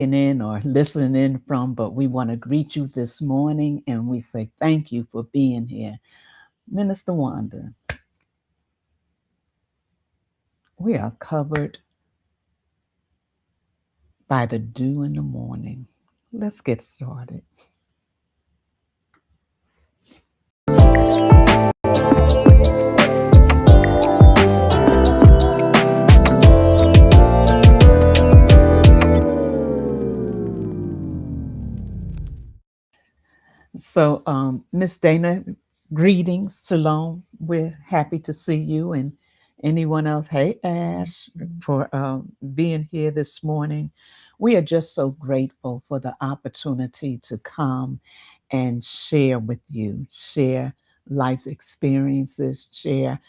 in or listening in from, but we want to greet you this morning and we say thank you for being here. Minister Wanda, we are covered by the dew in the morning. Let's get started. So, Miss Dana, greetings, shalom. We're happy to see you and anyone else. Hey, Ash, for being here this morning. We are just so grateful for the opportunity to come and share with you, share life experiences, share.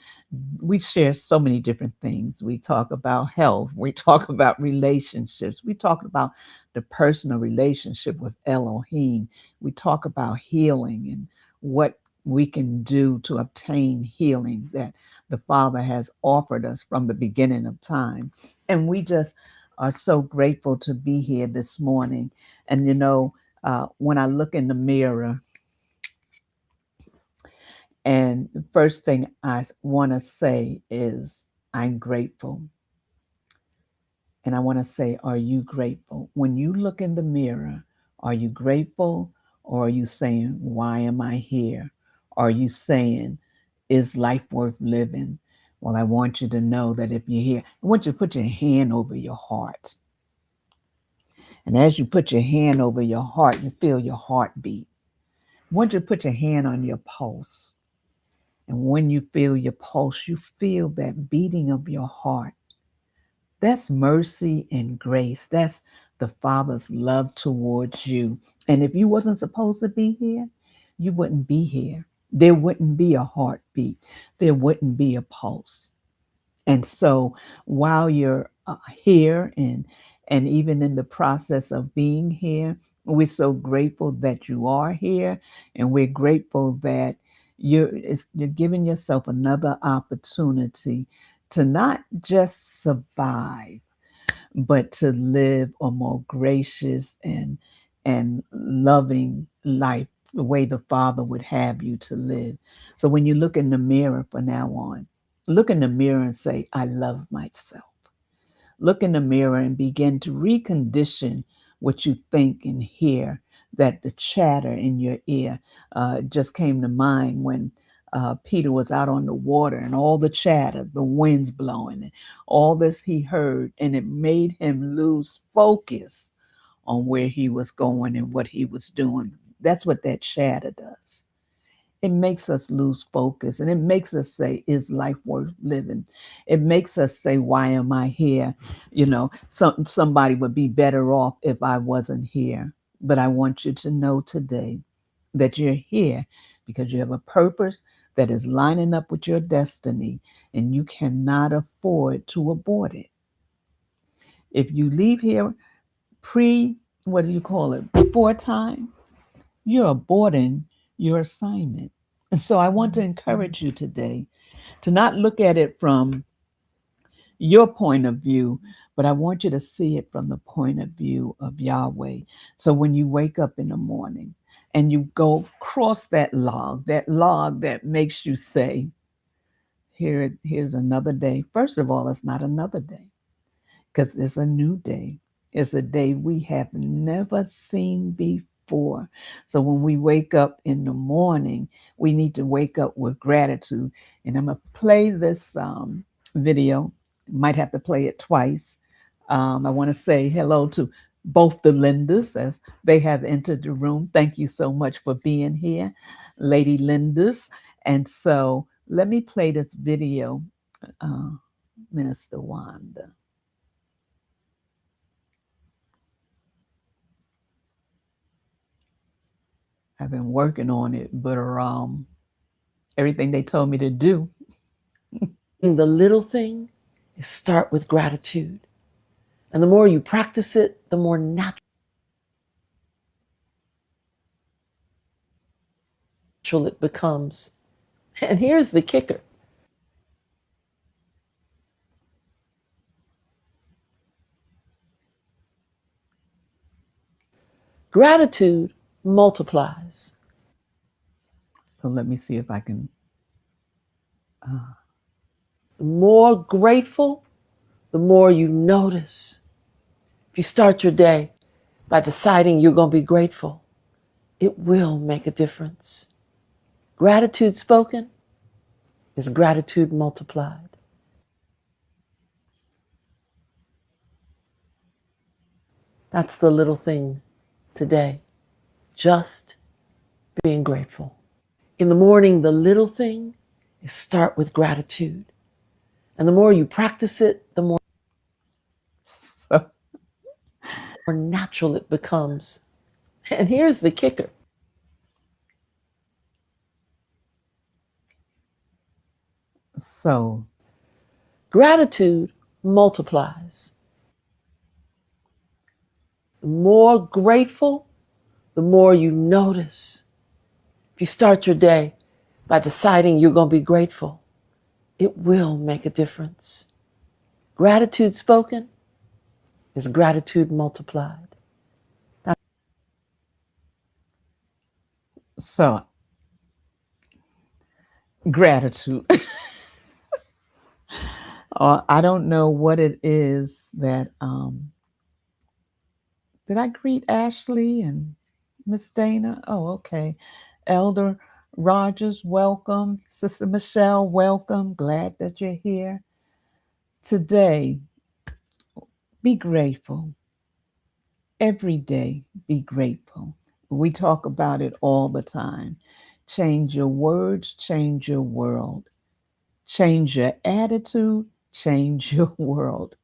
We share so many different things. We talk about health, we talk about relationships, we talk about the personal relationship with Elohim, we talk about healing and what we can do to obtain healing that the Father has offered us from the beginning of time. And we just are so grateful to be here this morning. And when I look in the mirror, and the first thing I want to say is, I'm grateful. And I want to say, are you grateful? When you look in the mirror, are you grateful? Or are you saying, why am I here? Are you saying, is life worth living? Well, I want you to know that if you're here, I want you to put your hand over your heart. And as you put your hand over your heart, you feel your heartbeat. I want you to put your hand on your pulse. And when you feel your pulse, you feel that beating of your heart. That's mercy and grace. That's the Father's love towards you. And if you wasn't supposed to be here, you wouldn't be here. There wouldn't be a heartbeat. There wouldn't be a pulse. And so while you're here and even in the process of being here, we're so grateful that you are here, and we're grateful that you're giving yourself another opportunity to not just survive, but to live a more gracious and loving life the way the Father would have you to live. So when you look in the mirror from now on, look in the mirror and say, I love myself. Look in the mirror and begin to recondition what you think and hear, that the chatter in your ear just came to mind when Peter was out on the water and all the chatter, the winds blowing, and all this he heard, and it made him lose focus on where he was going and what he was doing. That's what that chatter does. It makes us lose focus, and it makes us say, is life worth living? It makes us say, why am I here? Somebody would be better off if I wasn't here. But I want you to know today that you're here because you have a purpose that is lining up with your destiny, and you cannot afford to abort it. If you leave here what do you call it, before time, you're aborting your assignment. And so I want to encourage you today to not look at it from your point of view, but I want you to see it from the point of view of Yahweh. So when you wake up in the morning and you go cross that log that makes you say, here's another day. First of all, it's not another day because it's a new day. It's a day we have never seen before. So when we wake up in the morning, we need to wake up with gratitude. And I'm going to play this video. Might have to play it twice. I want to say hello to both the Lindas as they have entered the room. Thank you so much for being here, Lady Lindas. And so let me play this video, uh, Minister Wanda. I've been working on it, but everything they told me to do. The little thing is start with gratitude. And the more you practice it, the more natural it becomes. And here's the kicker. Gratitude multiplies. So let me see if I can. The more grateful, the more you notice. If you start your day by deciding you're going to be grateful, it will make a difference. Gratitude spoken is gratitude multiplied. That's the little thing today. Just being grateful. In the morning, the little thing is start with gratitude. And the more you practice it, the more So, natural it becomes. And here's the kicker. so Gratitude multiplies. The more grateful, the more you notice. If you start your day by deciding you're going to be grateful, it will make a difference. Gratitude spoken is gratitude multiplied. so gratitude. I don't know what it is that. Did I greet Ashley and Miss Dana? Oh, okay. Elder Rogers, welcome. Sister Michelle, welcome. Glad that you're here today. Be grateful. Every day, be grateful. We talk about it all the time. Change your words, change your world. Change your attitude, change your world.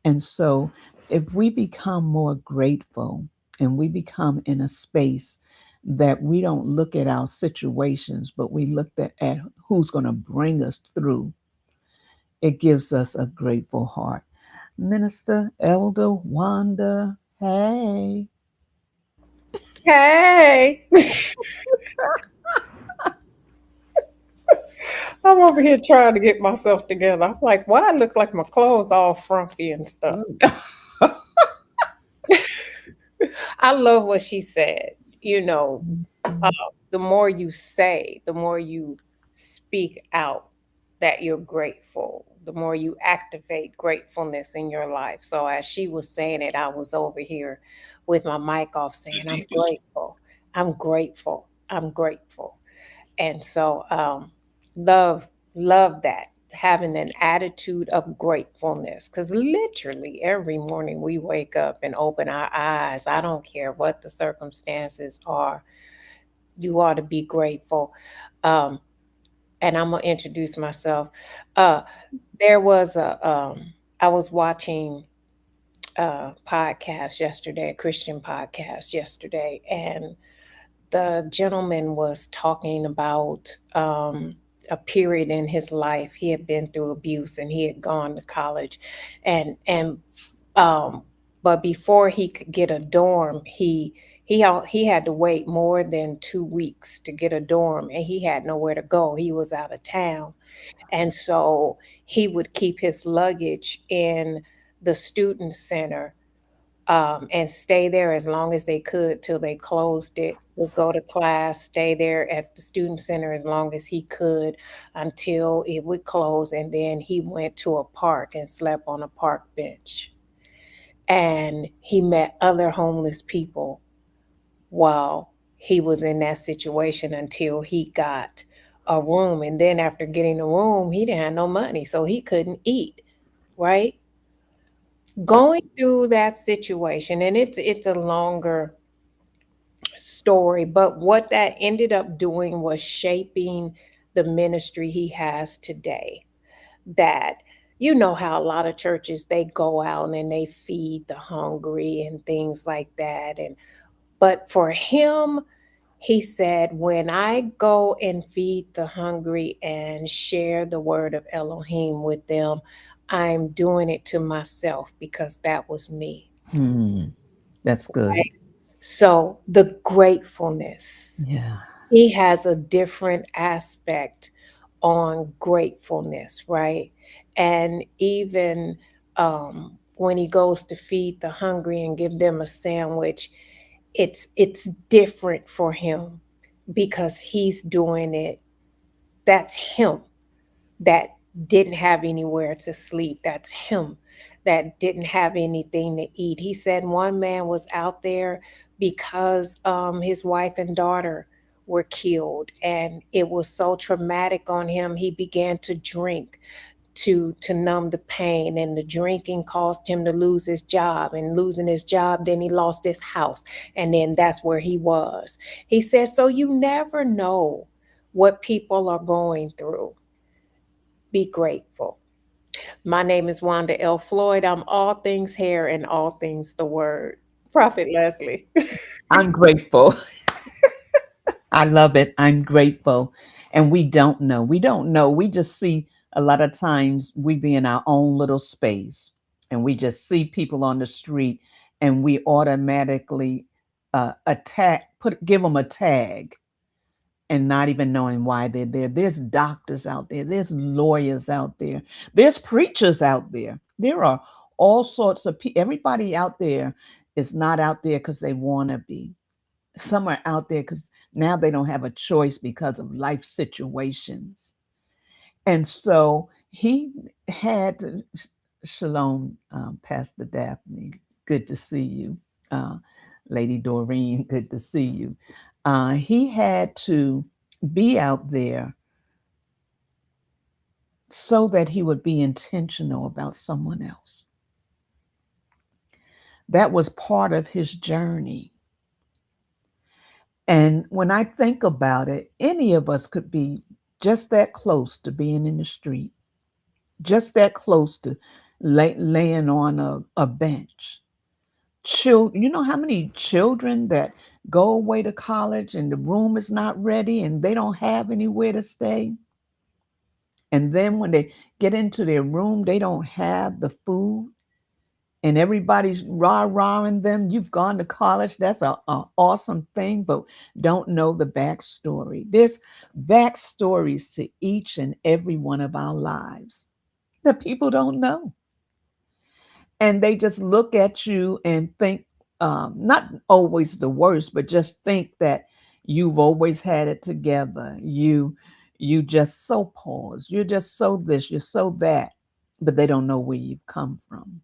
And so, if we become more grateful and we become in a space that we don't look at our situations, but we look at who's going to bring us through, it gives us a grateful heart. Minister Elder Wanda, hey. Hey, I'm over here trying to get myself together. I'm like, why I look like my clothes all frumpy and stuff? I love what she said. Uh, the more you say, the more you speak out that you're grateful, the more you activate gratefulness in your life. So as she was saying it, I was over here with my mic off saying, I'm grateful. I'm grateful. I'm grateful. And so love that, having an attitude of gratefulness, because literally every morning we wake up and open our eyes. I don't care what the circumstances are, you ought to be grateful. um, and I'm gonna introduce myself. There was I was watching a podcast yesterday, a Christian podcast yesterday, and the gentleman was talking about a period in his life. He had been through abuse and he had gone to college, and um, but before he could get a dorm, he had to wait more than 2 weeks to get a dorm, and he had nowhere to go. He was out of town, and so he would keep his luggage in the student center, and stay there as long as they could till they closed it. Would go to class, stay there at the student center as long as he could until it would close, and then he went to a park and slept on a park bench. And he met other homeless people while he was in that situation until he got a room. And then after getting a room, he didn't have no money, so he couldn't eat, right? Going through that situation, and it's a longer story, but what that ended up doing was shaping the ministry he has today. That, you know how a lot of churches, they go out and they feed the hungry and things like that. And but for him, he said, when I go and feed the hungry and share the word of Elohim with them, I'm doing it to myself because that was me. That's good. Right? So the gratefulness, Yeah. he has a different aspect on gratefulness, right? And even when he goes to feed the hungry and give them a sandwich, it's different for him because he's doing it. That's him that didn't have anywhere to sleep. That's him that didn't have anything to eat. He said one man was out there because his wife and daughter were killed, and it was so traumatic on him. He began to drink to numb the pain, and the drinking caused him to lose his job, and losing his job, then he lost his house, and then that's where he was. He says, so you never know what people are going through. Be grateful. My name is Wanda L. Floyd. I'm all things hair and all things the word. Prophet Leslie. I'm grateful. I love it. I'm grateful. And we don't know. We don't know. We just see a lot of times we be in our own little space and we just see people on the street and we automatically give them a tag and not even knowing why they're there. There's doctors out there, there's lawyers out there, there's preachers out there. There are all sorts of people. Everybody out there is not out there because they want to be. Some are out there because now they don't have a choice because of life situations. And so he had Shalom, Pastor Daphne. Good to see you. Uh, Lady Doreen, good to see you. He had to be out there so that he would be intentional about someone else. That was part of his journey. And when I think about it, any of us could be just that close to being in the street, just that close to laying on a bench. You know how many children that go away to college and the room is not ready and they don't have anywhere to stay? And then when they get into their room, they don't have the food and everybody's rah-rahing them. You've gone to college. That's a awesome thing, but don't know the backstory. There's backstories to each and every one of our lives that people don't know. And they just look at you and think, not always the worst, but just think that you've always had it together. You just so paused. You're just so this, you're so that, but they don't know where you've come from.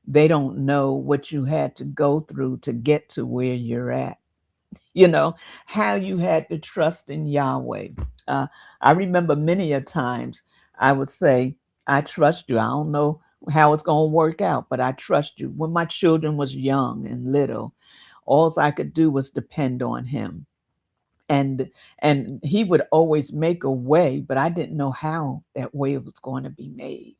They don't know what you had to go through to get to where you're at. You know, how you had to trust in Yahweh. I remember many a times I would say, I trust you. I don't know how it's going to work out, but I trust you. When my children was young and little, all I could do was depend on him. And he would always make a way, but I didn't know how that way was going to be made.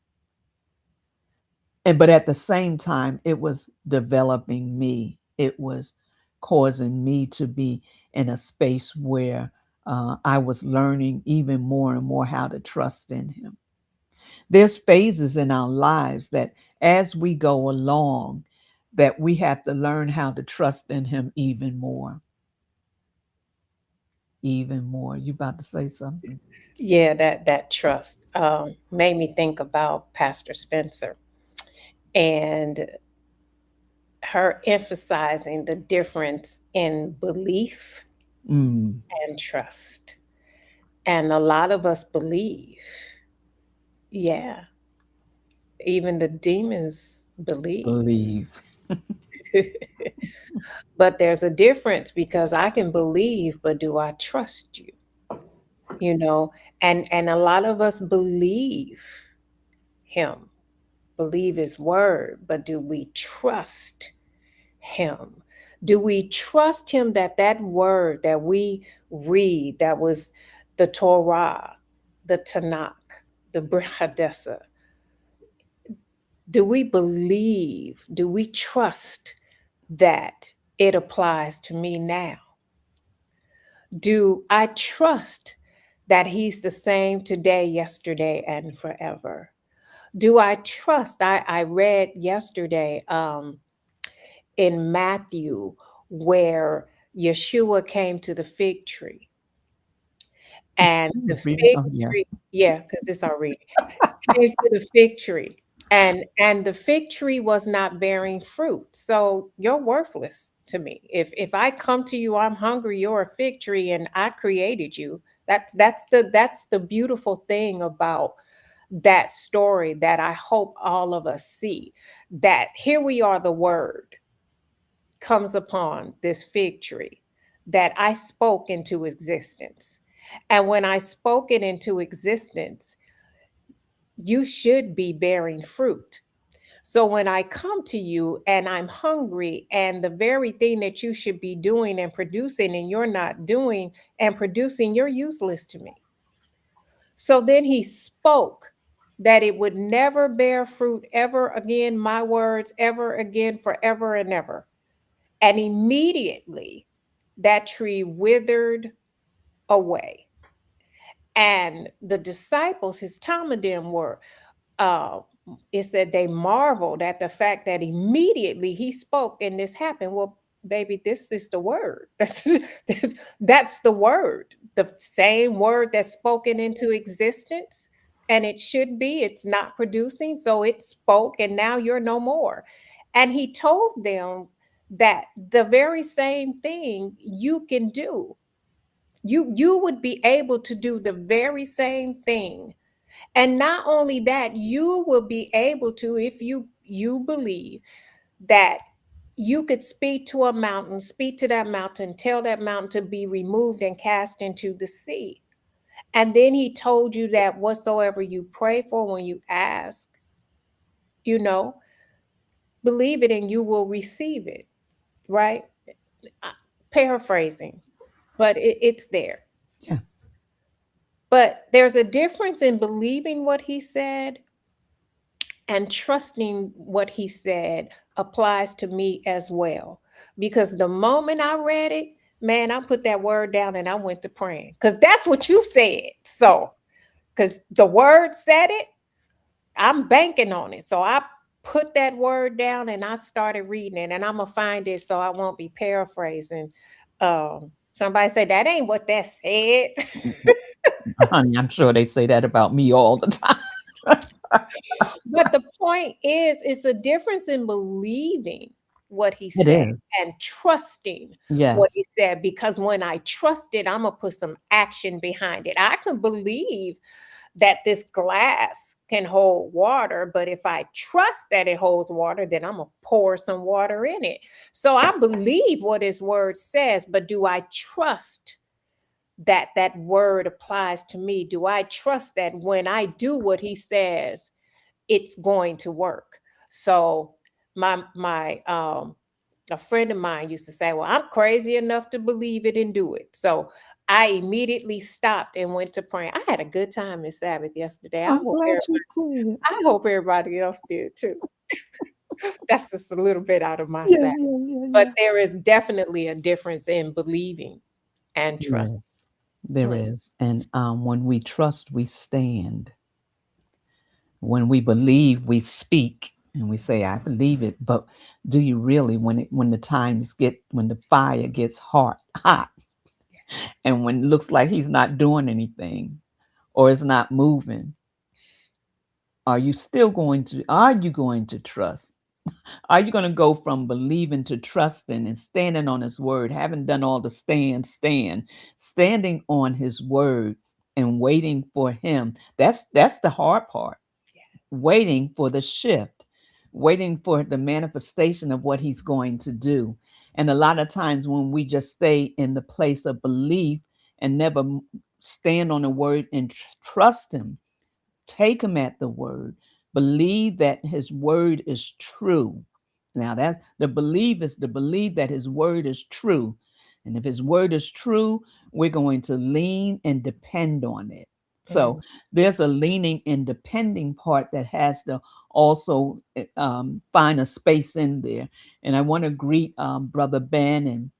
And but at the same time, it was developing me. It was causing me to be in a space where I was learning even more and more how to trust in him. There's phases in our lives that as we go along, that we have to learn how to trust in him even more. Even more. You about to say something? Yeah, that trust made me think about Pastor Spencer and her emphasizing the difference in belief Mm, and trust. And a lot of us believe. Yeah, even the demons believe. believe. But there's a difference because I can believe, but do I trust you? You know, and a lot of us believe him, believe his word, but do we trust him? Do we trust him that that word that we read, that was the Torah, the Tanakh, the Brit Hadessa, do we believe, do we trust that it applies to me now? Do I trust that he's the same today, yesterday, and forever? Do I trust? I read yesterday in Matthew where Yeshua came to the fig tree, and the Read it. fig Oh, yeah. tree, yeah, because it's our reading, came to the fig tree, and the fig tree was not bearing fruit. So you're worthless. to me. If I come to you, I'm hungry, you're a fig tree, and I created you. That's the beautiful thing about that story that I hope all of us see. That here we are, the word comes upon this fig tree that I spoke into existence. And when I spoke it into existence, you should be bearing fruit. So when I come to you and I'm hungry, and the very thing that you should be doing and producing, and you're not doing and producing, you're useless to me. So then he spoke that it would never bear fruit ever again, my words ever again, forever and ever. And immediately that tree withered away. And the disciples, his Talmudim, were uh it said they marveled at the fact that immediately he spoke and this happened. Well, baby, this is the word. That's the word, the same word that's spoken into existence. And it should be, it's not producing, so it spoke, and now you're no more. And he told them that the very same thing you can do. You would be able to do the very same thing, and not only that, you will be able to, if you believe that you could speak to a mountain, speak to that mountain, tell that mountain to be removed and cast into the sea. And then he told you that whatsoever you pray for when you ask, you know, believe it and you will receive it, right? Uh, Paraphrasing, but it's there. Yeah. But there's a difference in believing what he said and trusting what he said applies to me as well. Because the moment I read it, man, I put that word down and I went to praying because that's what you said. So, because the word said it, I'm banking on it. So I put that word down and I started reading it, and I'm going to find it so I won't be paraphrasing. Somebody said, that ain't what that said. Honey, I'm sure they say that about me all the time. But the point is, it's a difference in believing what he It said is. and trusting what Yes. he said. Because when I trust it, I'm gonna put some action behind it. I can believe that this glass can hold water, but if I trust that it holds water, then I'm gonna pour some water in it. So I believe what his word says, but do I trust that that word applies to me? Do I trust that when I do what he says, it's going to work? So my a friend of mine used to say, well, I'm crazy enough to believe it and do it. So I immediately stopped and went to praying. I had a good time this Sabbath yesterday. I'm glad you did. I hope everybody else did too. That's just a little bit out of my Yeah, set. yeah, yeah, But yeah. there is definitely a difference in believing and trust. Yes, there Mm. is. And when we trust, we stand. When we believe, we speak and we say, I believe it. But do you really, when the times get, when the fire gets hot, and when it looks like he's not doing anything or is not moving, are you going to trust? Are you going to go from believing to trusting and standing on his word, having done all the standing on his word and waiting for him? That's the hard part. Yes. Waiting for the shift, waiting for the manifestation of what he's going to do. And a lot of times when we just stay in the place of belief and never stand on the word and trust him, take him at the word, believe that his word is true. Now that's the belief, is to believe that his word is true. And if his word is true, we're going to lean and depend on it. So Mm. there's a leaning and depending part that has to also find a space in there. And I want to greet Brother Ben and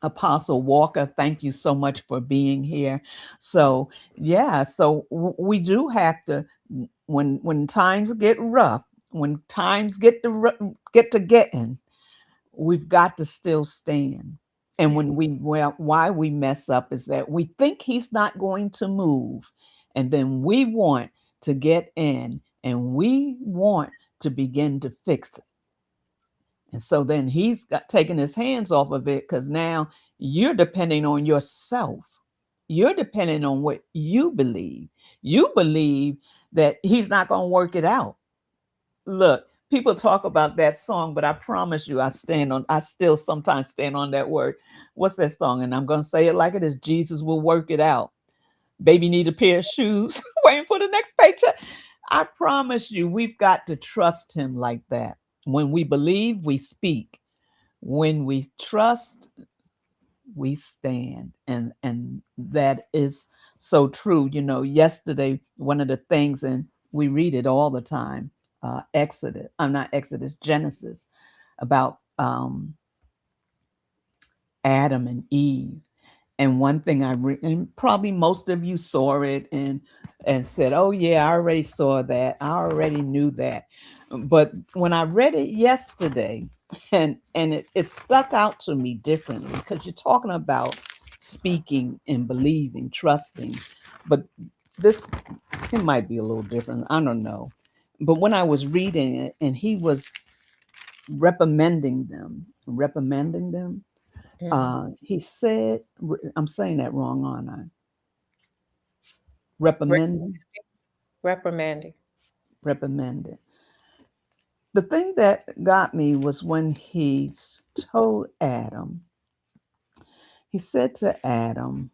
Apostle Walker. Thank you so much for being here. So yeah, so we do have to, when times get rough, when times get to getting, we've got to still stand. And Yeah. why we mess up is that we think he's not going to move, and then we want to get in and we want to begin to fix it. And so then he's got taking his hands off of it because now you're depending on yourself. You're depending on what you believe. You believe that he's not going to work it out. Look, people talk about that song, but I promise you, I still sometimes stand on that word. What's that song? And I'm going to say it like it is: Jesus will work it out. Baby need a pair of shoes, waiting for the next paycheck. I promise you, we've got to trust him like that. When we believe, we speak. When we trust, we stand. And that is so true. You know, yesterday, one of the things, and we read it all the time, Exodus, I'm not Exodus, Genesis, about Adam and Eve. And one thing and probably most of you saw it and said, "Oh yeah, I already saw that. I already knew that." But when I read it yesterday, and it stuck out to me differently because you're talking about speaking and believing, trusting, but this it might be a little different. I don't know. But when I was reading it, and he was reprimanding them, Mhm. he said, I'm saying that wrong, aren't I? Re- Reprimanding, reprimanding. reprimanded. The thing that got me was when he told Adam, he said to Adam,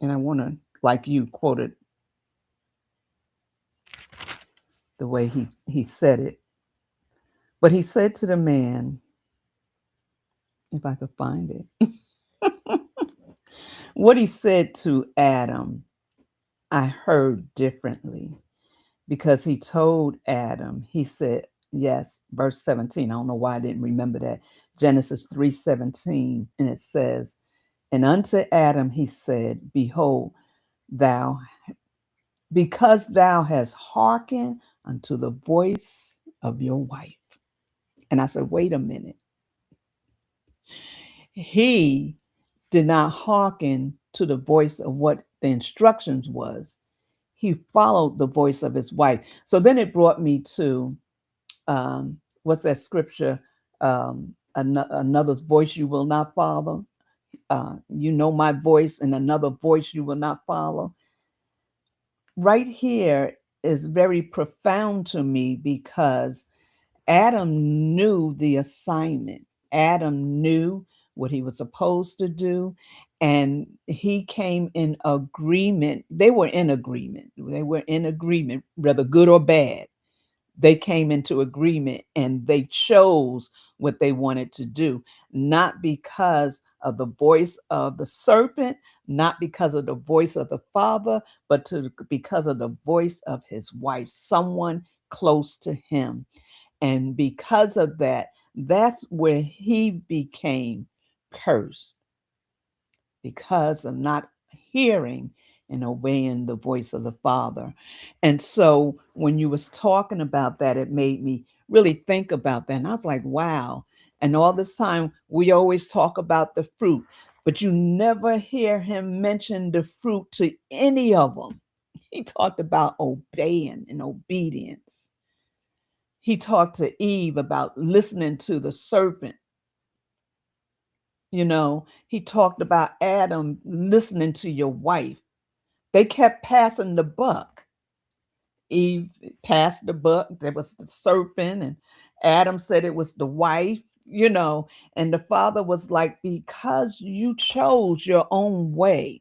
and I want to, like you quoted the way he said it, but he said to the man, if I could find it, what he said to Adam, I heard differently. Because he told Adam, he said, yes, verse 17. I don't know why I didn't remember that. Genesis 3:17, and it says, and unto Adam he said, behold, thou, because thou hast hearkened unto the voice of your wife. And I said, wait a minute. He did not hearken to the voice of what the instructions was. He followed the voice of his wife. So then it brought me to what's that scripture? Another's voice you will not follow. You know my voice, and another voice you will not follow. Right here is very profound to me because Adam knew the assignment. Adam knew what he was supposed to do, and he came in agreement. They were in agreement. They were in agreement, whether good or bad. They came into agreement and they chose what they wanted to do, not because of the voice of the serpent, not because of the voice of the father, but because of the voice of his wife, someone close to him. And because of that, that's where he became cursed because of not hearing and obeying the voice of the Father. And so when you was talking about that, it made me really think about that. And I was like, wow. And all this time we always talk about the fruit, but you never hear him mention the fruit to any of them. He talked about obeying and obedience. He talked to Eve about listening to the serpent. You know, he talked about Adam listening to your wife. They kept passing the buck. Eve passed the buck. There was the serpent, and Adam said it was the wife, you know. And the father was like, because you chose your own way.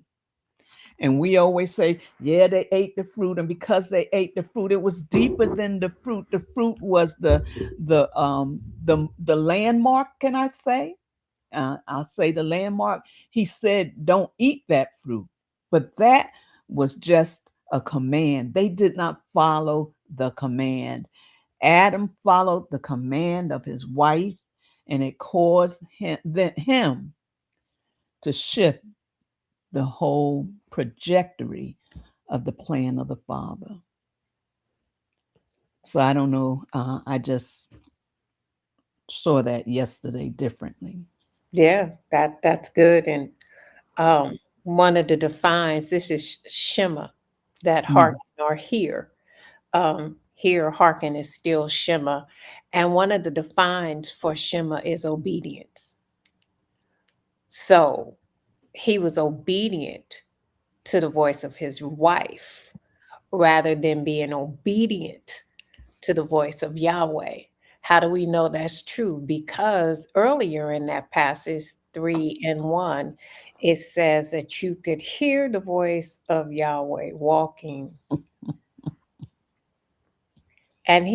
And we always say, yeah, they ate the fruit, and because they ate the fruit, it was deeper than the fruit. The fruit was the landmark. Can I say? I'll say the landmark. He said, don't eat that fruit. But that was just a command. They did not follow the command. Adam followed the command of his wife, and it caused him to shift the whole trajectory of the plan of the Father. So I don't know. I just saw that yesterday differently. Yeah, that's good. And one of the defines, this is Shema, that Mm, hearken or hear. here, hearken is still Shema. And one of the defines for Shema is obedience. So he was obedient to the voice of his wife rather than being obedient to the voice of Yahweh. How do we know that's true? Because earlier in that passage, 3:1, it says that you could hear the voice of Yahweh walking. And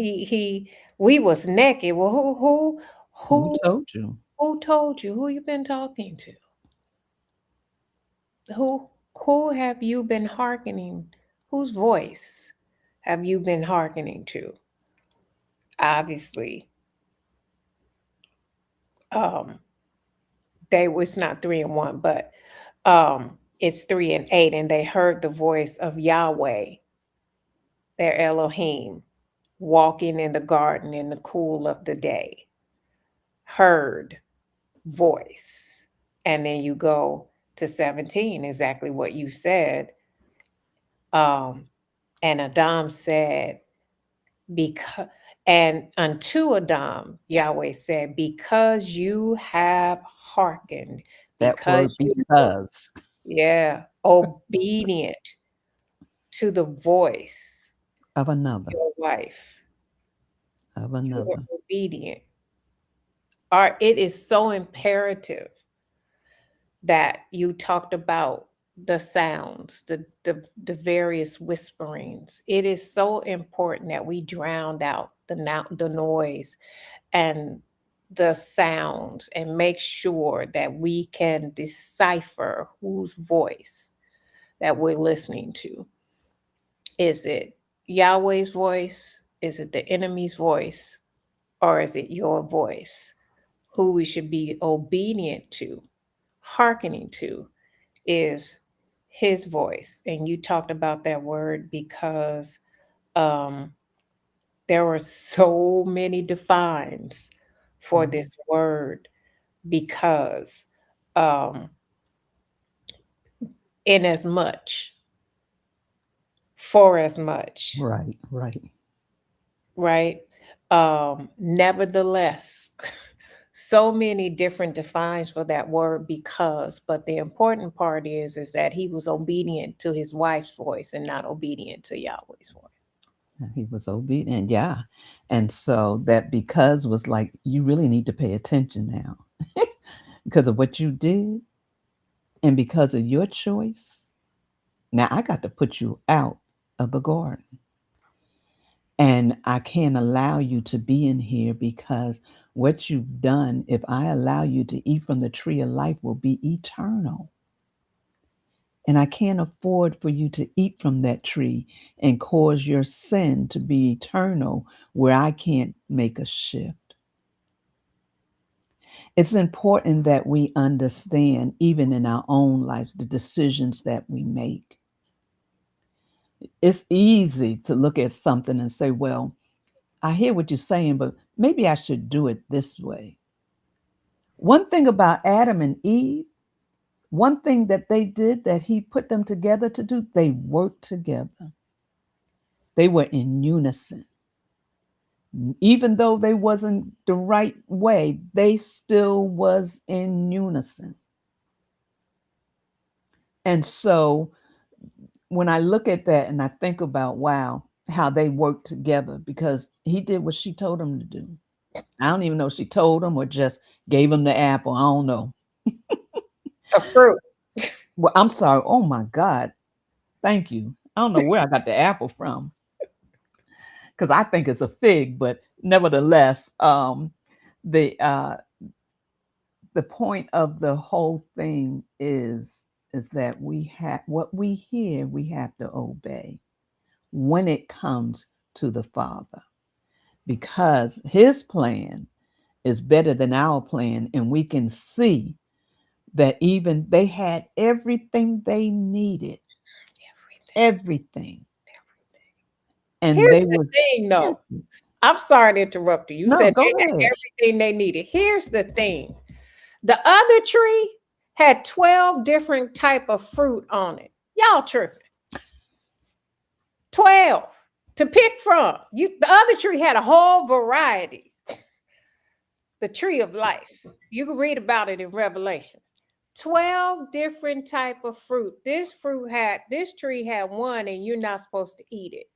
we was naked. Well, Who who told you? who told you? Who you been talking to? Who have you been hearkening? Whose voice have you been hearkening to? Obviously, um, they was not 3:1, but it's 3:8, and they heard the voice of Yahweh, their Elohim, walking in the garden in the cool of the day. Heard voice. And then you go to 17, exactly what you said. And Adam said, because and unto Adam, Yahweh said, because you have hearkened, That word because you because obedient to the voice of of another, your wife. of You were another. obedient. It is so imperative that you talked about the sounds, the various whisperings. It is so important that we drown out the noise and the sounds and make sure that we can decipher whose voice that we're listening to. Is it Yahweh's voice? Is it the enemy's voice? Or is it your voice? Who we should be obedient to, hearkening to, is his voice. And you talked about that word because um, there were so many defines for Mhm. this word because um, in as much, for as much, Right, right. right? Nevertheless, so many different defines for that word because, but the important part is that he was obedient to his wife's voice and not obedient to Yahweh's voice. And he was obedient, yeah. And so that because was like, you really need to pay attention now because of what you did and because of your choice. Now I got to put you out of the garden. And I can't allow you to be in here because what you've done, if I allow you to eat from the tree of life, will be eternal. And I can't afford for you to eat from that tree and cause your sin to be eternal where I can't make a shift. It's important that we understand, even in our own lives, the decisions that we make. It's easy to look at something and say, well, I hear what you're saying, but maybe I should do it this way. One thing about Adam and Eve, one thing that they did that he put them together to do, they worked together. They were in unison. Even though they wasn't the right way, they still was in unison. And so when I look at that and I think about, wow, how they worked together because he did what she told him to do. I don't even know if she told him or just gave him the apple. I don't know. A fruit. Well, I'm sorry. Oh my God. Thank you. I don't know where I got the apple from because I think it's a fig, but nevertheless, the uh, the point of the whole thing is that we have what we hear, we have to obey when it comes to the Father, because His plan is better than our plan, and we can see that even they had everything they needed, everything, and Here's they the were thing, though. empty. I'm sorry to interrupt you. You No, said go they had ahead. everything they needed. Here's the thing. The other tree had 12 different type of fruit on it. Y'all tripping. 12. to pick from. The other tree had a whole variety. The tree of life. You can read about it in Revelations. 12 different type of fruit. This tree had one, and you're not supposed to eat it.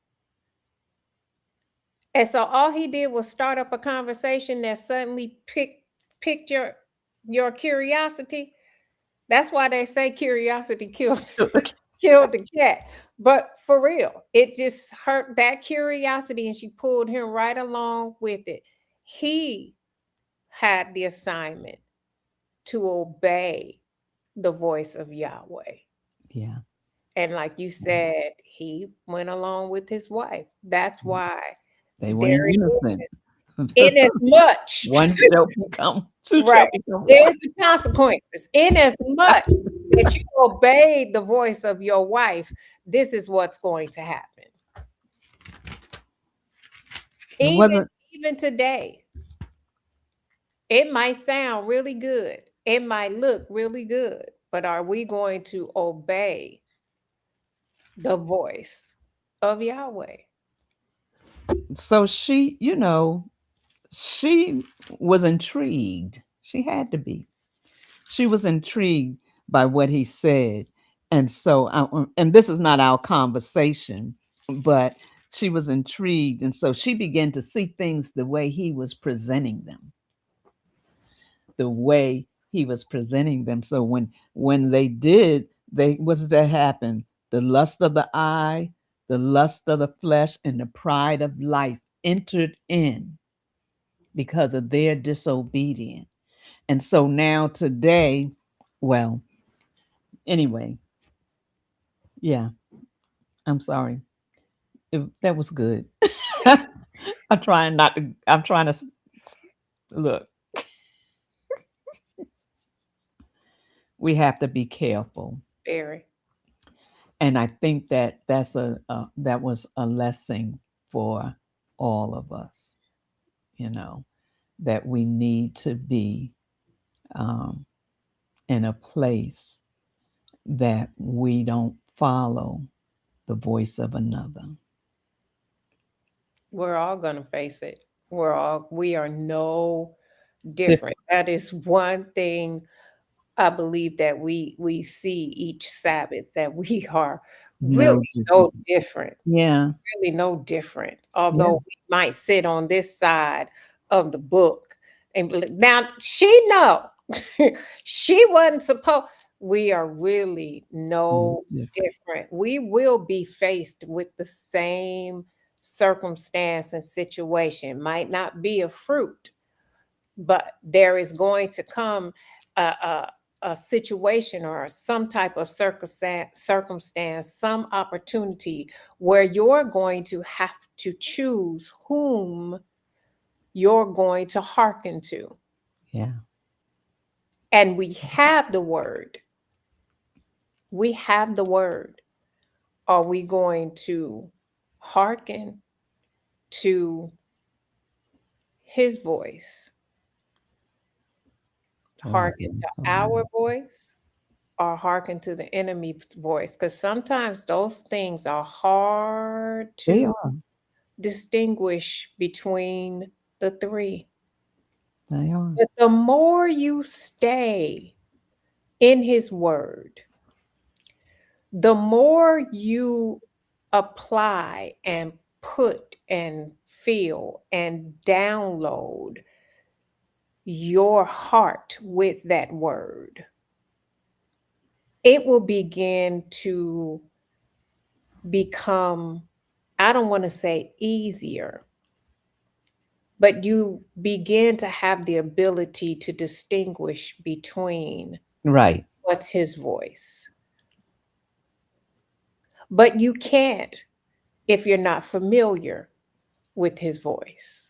And so all he did was start up a conversation that suddenly picked your curiosity. That's why they say curiosity killed the cat. But for real, it just hurt that curiosity, and she pulled him right along with it. He had the assignment to obey the voice of Yahweh. Yeah. And like you said, he went along with his wife. That's why They were in unison. in as much One shall become two right, shall become one. there's the consequences. In as much that you obey the voice of your wife, this is what's going to happen. Even today, it might sound really good. It might look really good, but are we going to obey the voice of Yahweh? So she, she was intrigued. She had to be. She was intrigued by what he said. And so, and this is not our conversation, but she was intrigued. And so she began to see things the way he was presenting them. The way he was presenting them. So when they did, what did that happen? The lust of the eye, the lust of the flesh, and the pride of life entered in because of their disobedience. And so now today, well, anyway, yeah, I'm sorry. That was good. I'm trying to look. We have to be careful. Very. And I think that that was a lesson for all of us, that we need to be in a place that we don't follow the voice of another. We're all going to face it. We are no different. That is one thing I believe that we see each Sabbath, that we are really no different. Yeah. Really no different. Although we might sit on this side of the book and now she know she wasn't supposed. We are really no different. We will be faced with the same circumstance and situation. Might not be a fruit, but there is going to come a situation or some type of circumstance, some opportunity where you're going to have to choose whom you're going to hearken to. Yeah. And we have the word. We have the word. Are we going to hearken to his voice? Hearken to our voice? Or hearken to the enemy's voice, because sometimes those things are hard to distinguish between the three. They are. But the more you stay in his word, the more you apply and put and feel and download your heart with that word, it will begin to become, I don't want to say easier, but you begin to have the ability to distinguish between what's his voice. But you can't if you're not familiar with his voice.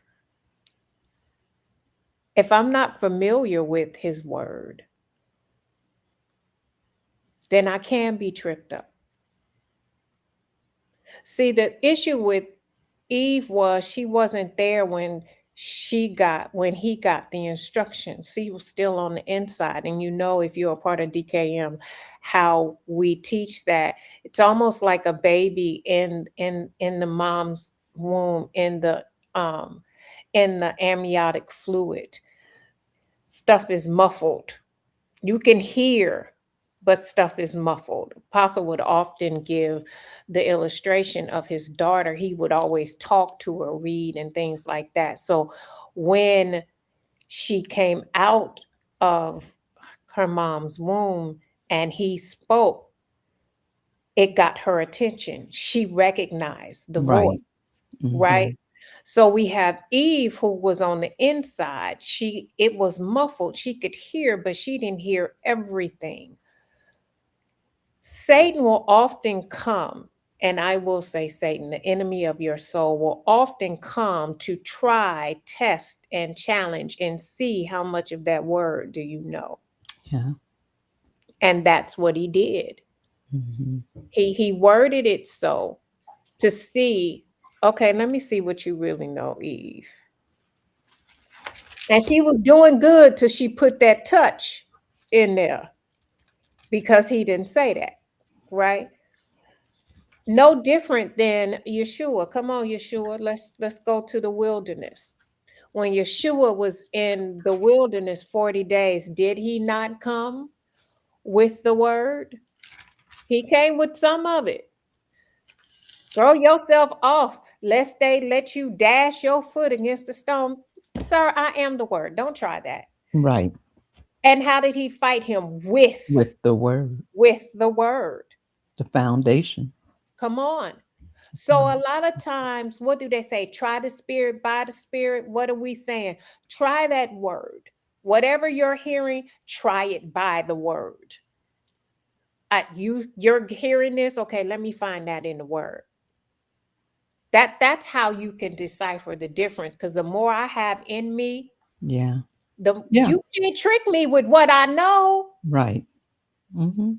If I'm not familiar with his word, then I can be tripped up. See, the issue with Eve was she wasn't there when he got the instructions. She was still on the inside. And if you're a part of DKM, how we teach that it's almost like a baby in the mom's womb in the amniotic fluid, stuff is muffled. You can hear, but stuff is muffled. Apostle would often give the illustration of his daughter. He would always talk to her, read, and things like that. So when she came out of her mom's womb and he spoke, it got her attention. She recognized the voice, Right. Mm-hmm. right? So we have Eve who was on the inside. It was muffled. She could hear, but she didn't hear everything. Satan will often come, and I will say Satan, the enemy of your soul, will often come to try, test, and challenge and see how much of that word do you know. Yeah. And that's what he did. Mm-hmm. He worded it so to see, okay, let me see what you really know, Eve. And she was doing good till she put that touch in there because he didn't say that, right? No different than Yeshua. Come on, Yeshua, let's go to the wilderness. When Yeshua was in the wilderness 40 days, did he not come with the word? He came with some of it. Throw yourself off, lest they let you dash your foot against the stone. Sir, I am the word. Don't try that. Right. And how did he fight him? With the word, the word. the foundation. Come on. So a lot of times, what do they say? Try the spirit by the spirit. What are we saying? Try that word. Whatever you're hearing, try it by the word. You're hearing this. Okay, let me find that in the word. That's how you can decipher the difference. Because the more I have in me, Yeah. you can't trick me with what I know. Right. Mm-hmm.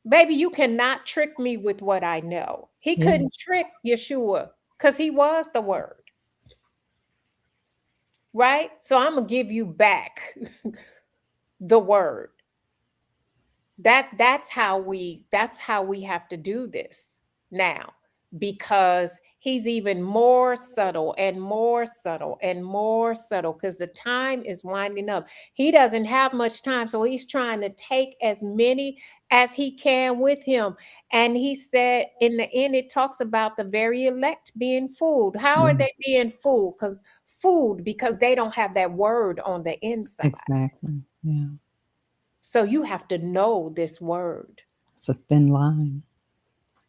Baby, you cannot trick me with what I know. He couldn't trick Yeshua because he was the word. Right? So I'm gonna give you back the word. That's how we have to do this now, because he's even more subtle and more subtle and more subtle, because the time is winding up. He doesn't have much time, so he's trying to take as many as he can with him. And he said in the end, it talks about the very elect being fooled. How are they being fooled? Because they don't have that word on the inside. Exactly. Yeah. So you have to know this word. It's a thin line.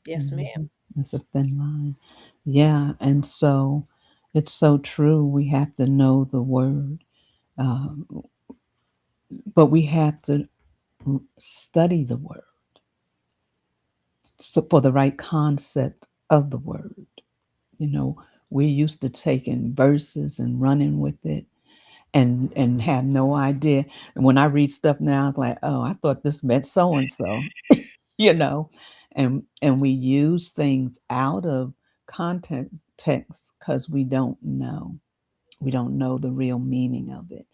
Yes, ma'am. It's a thin line. Yeah. And so it's so true. We have to know the word, but we have to study the word for the right concept of the word. You know, we're used to taking verses and running with it and have no idea. And when I read stuff now, it's like, oh, I thought this meant so and so, you know, and we use things out of context text because we don't know. We don't know the real meaning of it.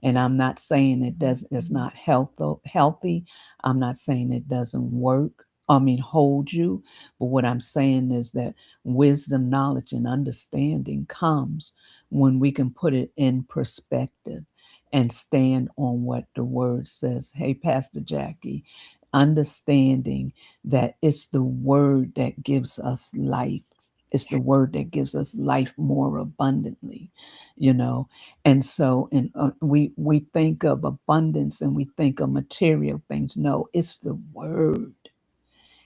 And I'm not saying it's not healthy. I'm not saying it doesn't work. I mean, hold you. But what I'm saying is that wisdom, knowledge, and understanding comes when we can put it in perspective and stand on what the word says. Hey, Pastor Jackie, understanding that it's the word that gives us life. It's the word that gives us life more abundantly, you know. And so, we think of abundance and we think of material things. No, it's the word.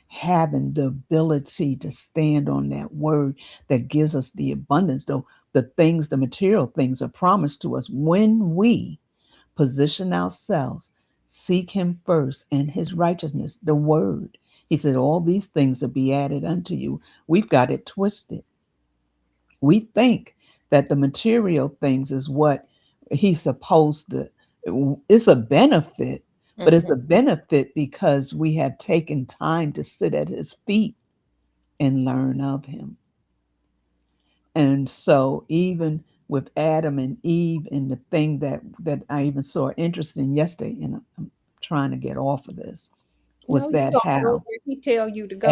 Having the ability to stand on that word that gives us the abundance, though the material things are promised to us when we position ourselves, seek him first and his righteousness, the word. He said, all these things will be added unto you. We've got it twisted. We think that the material things is what he's supposed to, it's a benefit, but it's a benefit because we have taken time to sit at his feet and learn of him. And so even with Adam and Eve, and the thing that I even saw interesting yesterday, and I'm trying to get off of this, was No, you that don't go how where he tell you to go.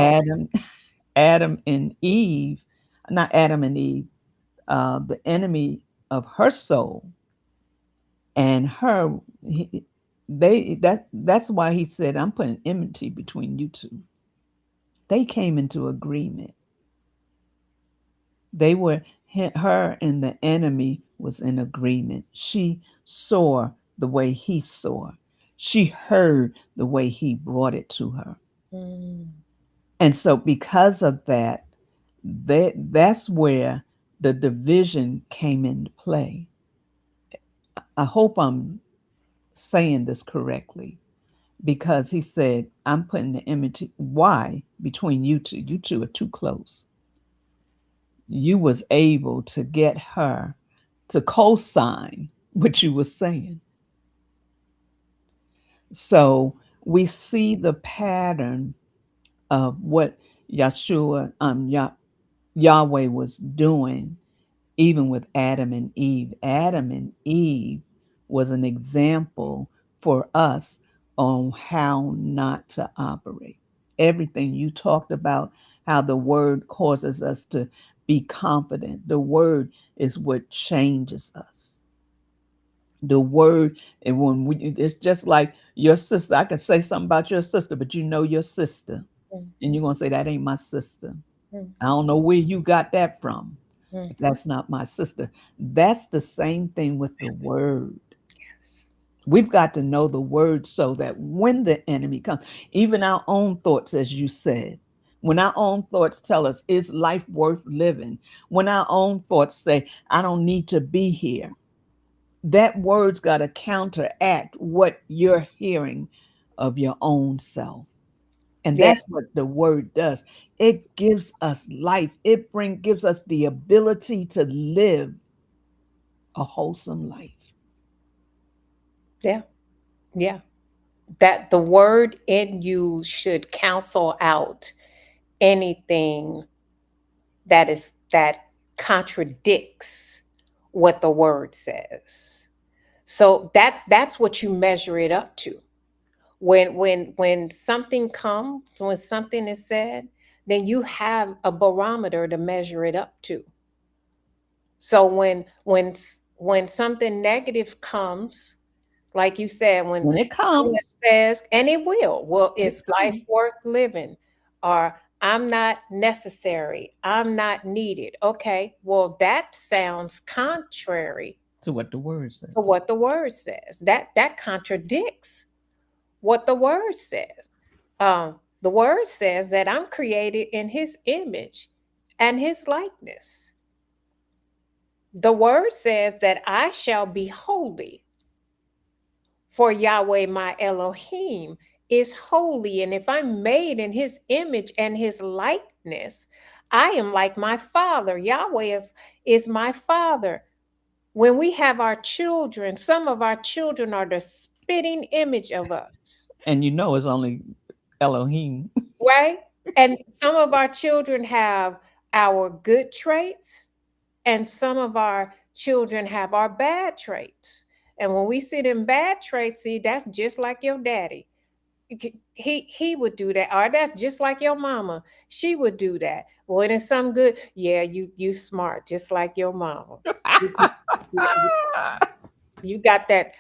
Adam and Eve not Adam and Eve, the enemy of her soul and her. That's why he said, "I'm putting enmity between you two." They came into agreement. They were her and the enemy was in agreement. She saw the way he saw. She heard the way he brought it to her. Mm. And so because of that, that's where the division came into play. I hope I'm saying this correctly because he said, I'm putting the enmity. Why? Between you two. You two are too close. You was able to get her to co-sign what you were saying. So we see the pattern of what Yahshua, Yahweh was doing, even with Adam and Eve. Adam and Eve was an example for us on how not to operate. Everything you talked about, how the word causes us to be confident. The word is what changes us. The word, and when it's just like your sister. I can say something about your sister, but you know your sister, Mm. and you're gonna say that ain't my sister. Mm. I don't know where you got that from. Mm. That's not my sister. That's the same thing with the word. Yes. We've got to know the word so that when the enemy comes, even our own thoughts, as you said, when our own thoughts tell us, is life worth living? When our own thoughts say, I don't need to be here, that word's got to counteract what you're hearing of your own self. And Yeah. that's what the word does. It gives us life. It gives us the ability to live a wholesome life. Yeah. Yeah. That the word in you should cancel out anything that contradicts what the word says. So that's what you measure it up to. When something comes, when something is said, then you have a barometer to measure it up to. So when something negative comes, like you said, when When it someone comes, says, and it will, well, it is life comes worth living? Or I'm not necessary, I'm not needed. Okay, well, that sounds contrary to what the word says. to what the word says. That contradicts what the word says. The word says that I'm created in his image and his likeness. The word says that I shall be holy, for Yahweh my Elohim is holy. And if I'm made in his image and his likeness, I am like my father. Yahweh is my father. When we have our children, some of our children are the spitting image of us, And you know it's only Elohim. right? And some of our children have our good traits, and some of our children have our bad traits. And when we see them bad traits, see, that's just like your daddy. He would do that, or that's just like your mama. She would do that. When it's some good, yeah, you smart, just like your mama. You got that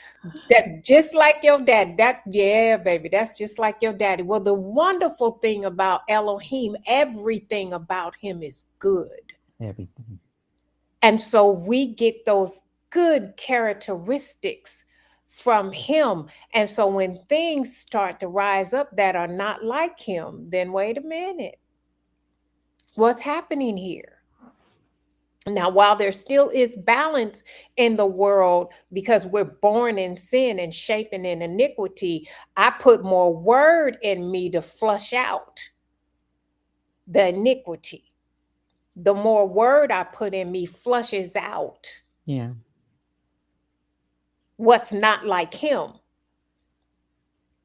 just like your dad. That, yeah, baby, that's just like your daddy. Well, the wonderful thing about Elohim, everything about him is good. Everything. And so we get those good characteristics from him. And so when things start to rise up that are not like him, then wait a minute. What's happening here? Now, while there still is balance in the world because we're born in sin and shaping in iniquity, I put more word in me to flush out the iniquity. The more word I put in me flushes out Yeah. what's not like him.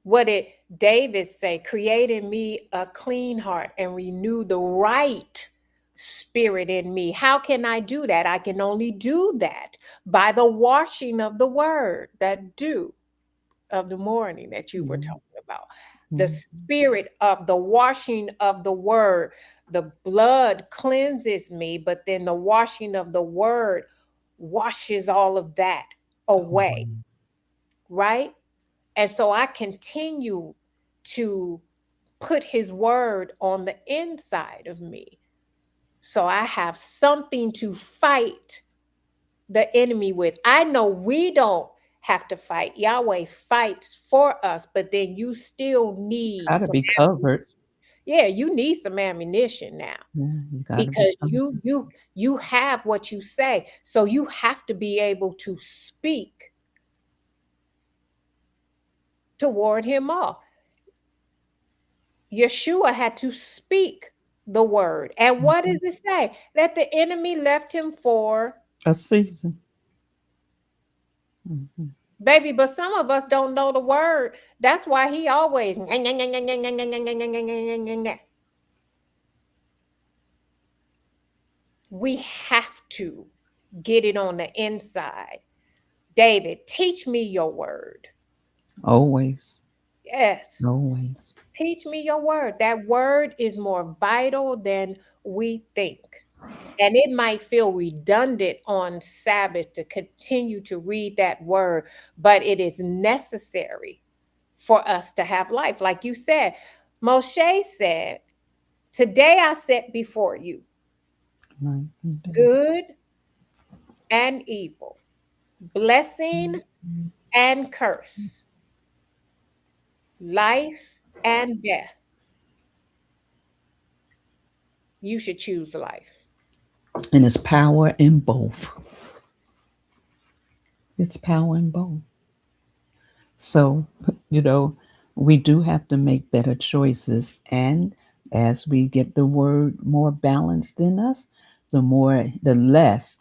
What did David say? Create in me a clean heart and renew the right spirit in me. How can I do that? I can only do that by the washing of the word, that dew of the morning that you were Mhm. talking about. The spirit of the washing of the word, the blood cleanses me, but then the washing of the word washes all of that away, right? And so I continue to put his word on the inside of me. So I have something to fight the enemy with. I know we don't have to fight. Yahweh fights for us, but then you still need Gotta some be covered. ammunition. Yeah, you need some ammunition now Yeah, you gotta be because covered. you have what you say. So you have to be able to speak to ward him off. Yeshua had to speak the word. And what Mhm. does it say? That the enemy left him for A season. Mhm. baby, but some of us don't know the word. That's why he always we have to get it on the inside. David, teach me your word. Always. Yes. Always. Teach me your word. That word is more vital than we think. And it might feel redundant on Sabbath to continue to read that word, but it is necessary for us to have life. Like you said, Moshe said, today I set before you Right. good and evil, blessing and curse, life and death. You should choose life. And it's power in both. It's power in both. So, you know, we do have to make better choices. And as we get the word more balanced in us, the less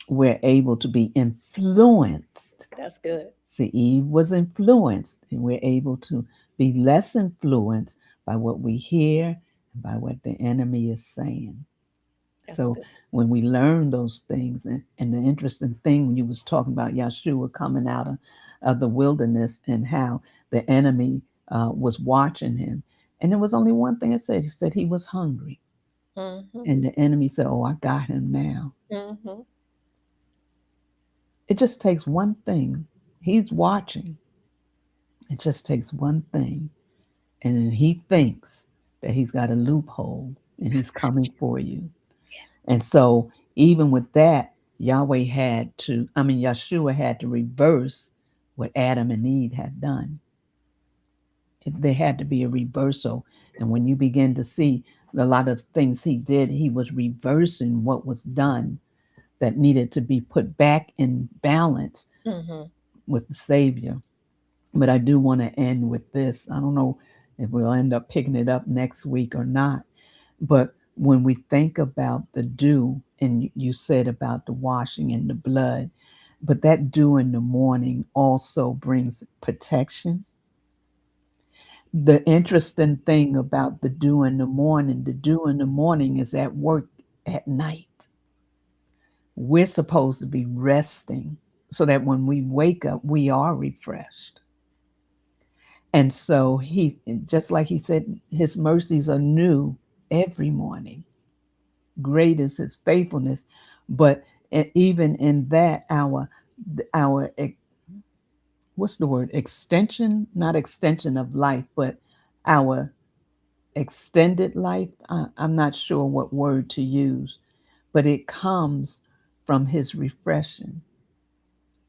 we're able to be influenced. That's good. See, Eve was influenced, and we're able to be less influenced by what we hear and by what the enemy is saying. That's So good. when we learn those things, and the interesting thing when you was talking about Yeshua coming out of the wilderness and how the enemy was watching him, and there was only one thing it said. It said he was hungry, Mm-hmm. and the enemy said, "Oh, I got him now." Mm-hmm. It just takes one thing. He's watching. It just takes one thing, and then he thinks that he's got a loophole, and he's coming for you. And so, even with that, Yeshua had to reverse what Adam and Eve had done. There had to be a reversal. And when you begin to see a lot of things he did, he was reversing what was done that needed to be put back in balance Mm-hmm. with the Savior. But I do want to end with this. I don't know if we'll end up picking it up next week or not. But when we think about the dew, and you said about the washing and the blood, but that dew in the morning also brings protection. The interesting thing about the dew in the morning is at work at night. We're supposed to be resting so that when we wake up, we are refreshed. And so just like he said, his mercies are new every morning. Great is his faithfulness. But even in that, our what's the word? Extension, not extension of life, but our extended life. I'm not sure what word to use, but it comes from his refreshing.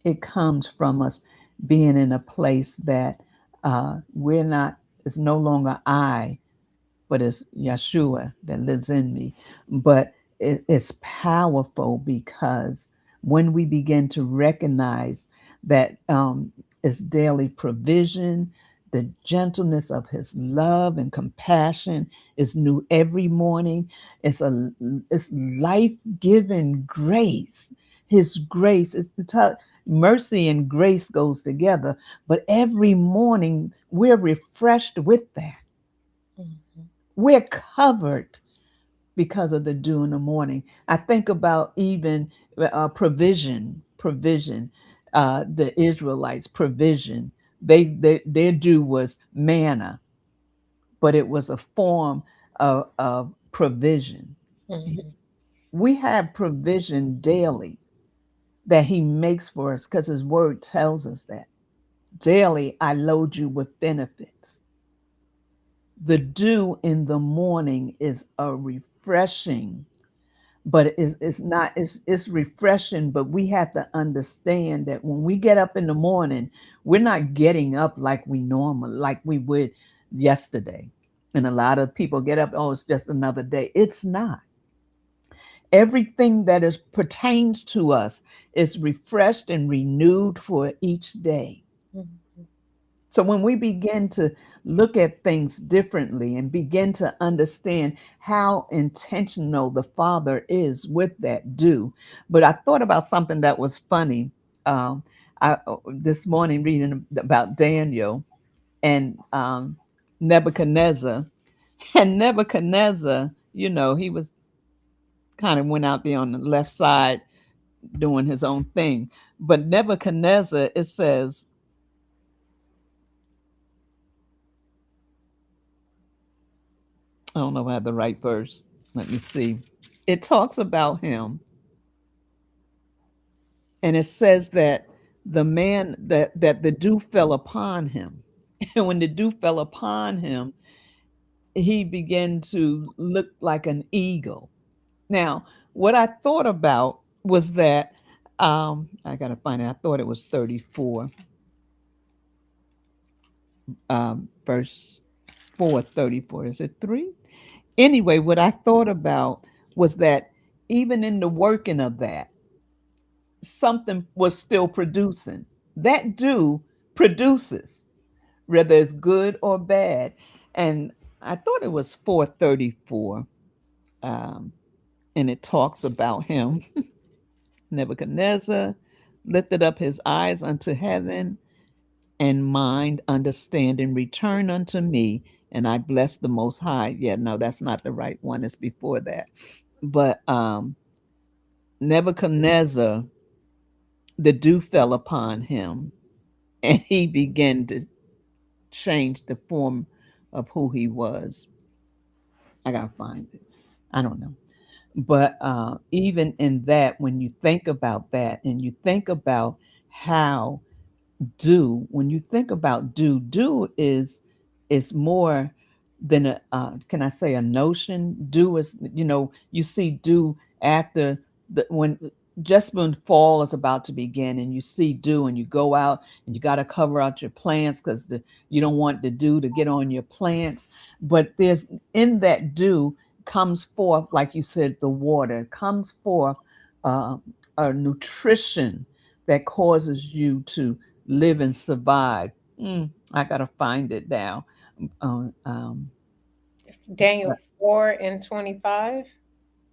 It comes from us being in a place that we're not, it's no longer I, but it's Yeshua that lives in me. But it's powerful because when we begin to recognize that it's daily provision, the gentleness of his love and compassion is new every morning. It's life-giving grace. His grace is mercy and grace goes together, but every morning we're refreshed with that. Mm-hmm. We're covered because of the dew in the morning. I think about even provision. The Israelites' provision. Their dew was manna. but it was a form of provision. Mhm. We have provision daily that he makes for us because his word tells us that. Daily, I load you with benefits. The dew in the morning is a refreshing, but it's not, it's refreshing, but we have to understand that when we get up in the morning, we're not getting up like we would yesterday. And a lot of people get up, oh, it's just another day. It's not. Everything that is pertains to us is refreshed and renewed for each day. Mhm. So when we begin to look at things differently and begin to understand how intentional the Father is with that do. But I thought about something that was funny. This morning reading about Daniel and Nebuchadnezzar. And Nebuchadnezzar, he was kind of went out there on the left side doing his own thing. But Nebuchadnezzar, it says, I don't know if I have the right verse. Let me see. It talks about him, and it says that the man that the dew fell upon him. And when the dew fell upon him, he began to look like an eagle. Now, what I thought about was that I gotta find it. I thought it was 34, verse 4:34. Is it 3? Anyway, what I thought about was that even in the working of that, something was still producing. That dew produces, whether it's good or bad. And I thought it was 4:34, um, and it talks about him. Nebuchadnezzar lifted up his eyes unto heaven, and mind understanding return unto me, and I bless the Most High. Yeah, no, that's not the right one. It's before that. But Nebuchadnezzar, the dew fell upon him, and he began to change the form of who he was. I gotta find it. I don't know. But even in that, when you think about that and you think about how when you think about do is more than a can I say a notion. Do is, you see do after when just when fall is about to begin, and you see dew and you go out and you got to cover out your plants because you don't want the dew to get on your plants. But there's in that dew comes forth, like you said, the water comes forth, uh, a nutrition that causes you to live and survive. I gotta find it now. Um, Daniel 4 and 25,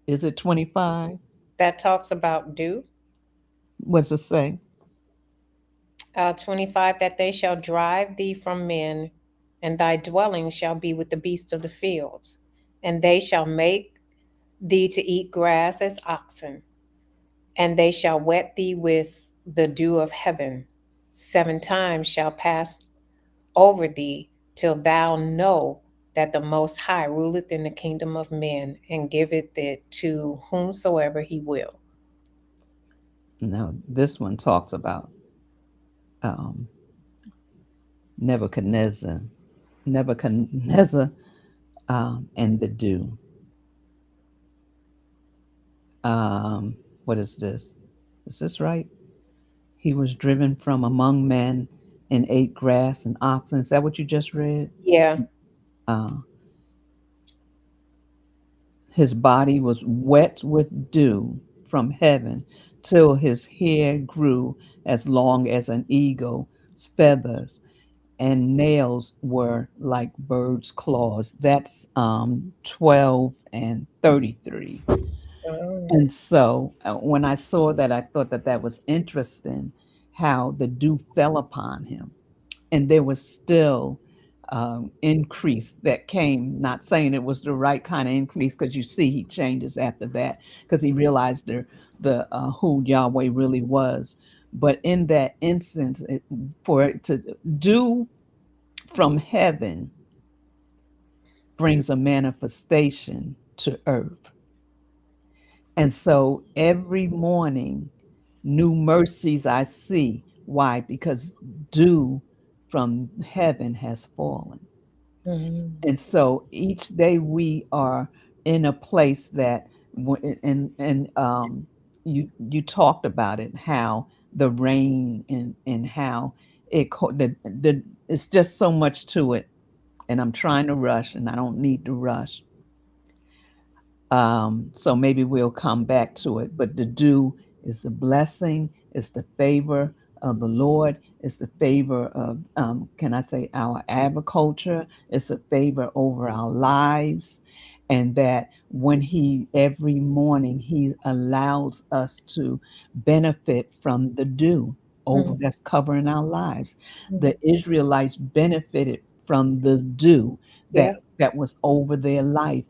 is it 25? that talks about dew. What's it say? 25, that they shall drive thee from men, and thy dwelling shall be with the beasts of the fields, and they shall make thee to eat grass as oxen, and they shall wet thee with the dew of heaven. 7 times shall pass over thee, till thou know that the Most High ruleth in the kingdom of men, and giveth it to whomsoever he will. No, this one talks about um, Nebuchadnezzar. Nebuchadnezzar and the dew. What is this? Is this right? He was driven from among men and ate grass and oxen. Is that what you just read? Yeah. Uh, his body was wet with dew from heaven till his hair grew as long as an eagle's feathers, and nails were like birds' claws. That's 12 and 33. Oh. And so when I saw that, I thought that that was interesting how the dew fell upon him. And there was still increase that came, not saying it was the right kind of increase, because you see he changes after that because he realized the who Yahweh really was. But in that instance, for it to do from heaven brings a manifestation to earth. And so every morning, new mercies I see. Why? Because dew from heaven has fallen. Mhm. And so each day we are in a place that, and you talked about it, how the rain and how it's just so much to it, and I'm trying to rush, and I don't need to rush. So maybe we'll come back to it. But the dew is the blessing, it's the favor of the Lord, it's the favor of, can I say, our agriculture, it's a favor over our lives. And that when He, every morning, He allows us to benefit from the dew over Mhm. that's covering our lives. Mhm. The Israelites benefited from the dew Yeah. that was over their life.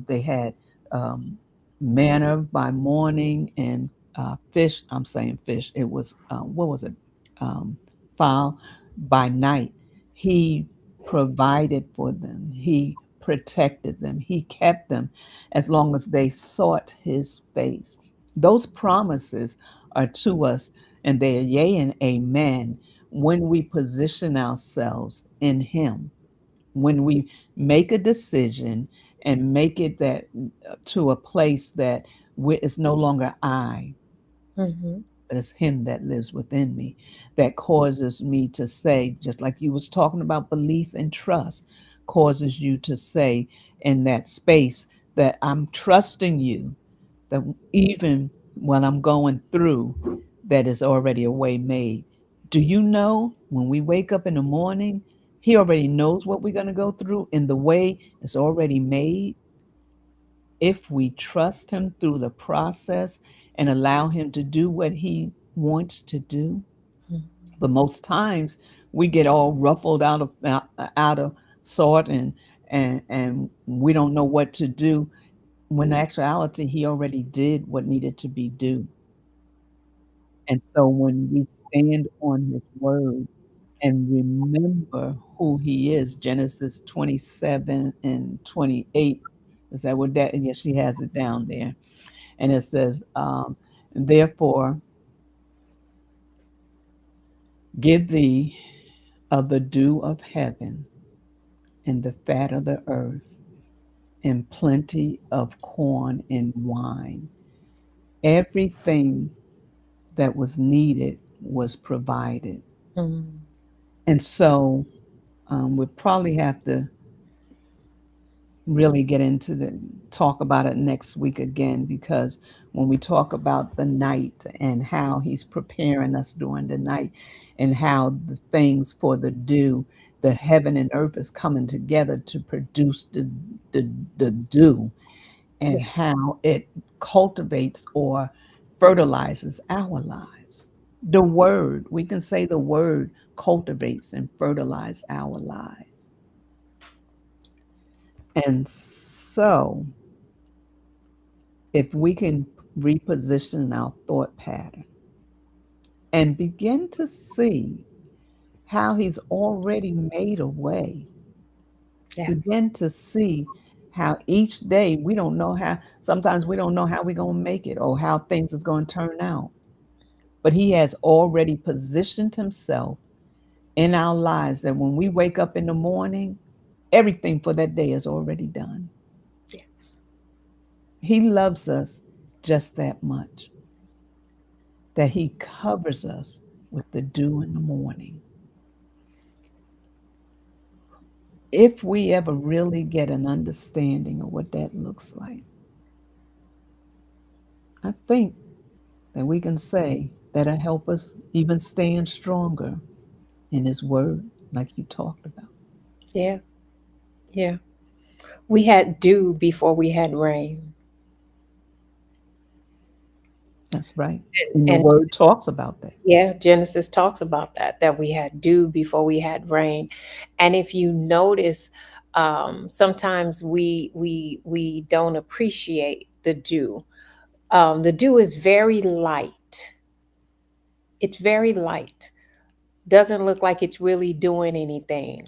They had um, manna by morning and fish. I'm saying fish. It was what was it? Fowl by night. He provided for them. He protected them. He kept them as long as they sought His face. Those promises are to us, and they are yea and amen when we position ourselves in Him, when we make a decision and make it that to a place that it's no longer I, Mhm. but it's Him that lives within me, that causes me to say, just like you was talking about belief and trust, causes you to say in that space that I'm trusting you, that even when I'm going through, that is already a way made. Do you know when we wake up in the morning, He already knows what we're going to go through, and the way is already made if we trust Him through the process and allow Him to do what He wants to do. Mhm. But most times we get all ruffled out of sort, and we don't know what to do, when in actuality He already did what needed to be done. And so when we stand on His word and remember who He is, Genesis 27 and 28, is that what that? Yes, she has it down there. And it says, therefore, give thee of the dew of heaven and the fat of the earth and plenty of corn and wine. Everything that was needed was provided. Mhm. And so we probably have to really get into the talk about it next week again, because when we talk about the night and how He's preparing us during the night and how the things for the dew, the heaven and earth is coming together to produce the, the dew, and Yeah. how it cultivates or fertilizes our lives. The word, we can say the word cultivates and fertilizes our lives. And so, if we can reposition our thought pattern and begin to see how He's already made a way, Yeah. begin to see how each day we don't know how, sometimes we don't know how we're going to make it or how things is going to turn out. But He has already positioned Himself in our lives that when we wake up in the morning, everything for that day is already done. Yes. He loves us just that much, that He covers us with the dew in the morning. If we ever really get an understanding of what that looks like, I think that we can say that'll help us even stand stronger in His word, like you talked about. Yeah. Yeah. We had dew before we had rain. That's right. And the And word talks about that. yeah, Genesis talks about that, that we had dew before we had rain. And if you notice, sometimes we don't appreciate the dew. The dew is very light. It's very light. Doesn't look like it's really doing anything,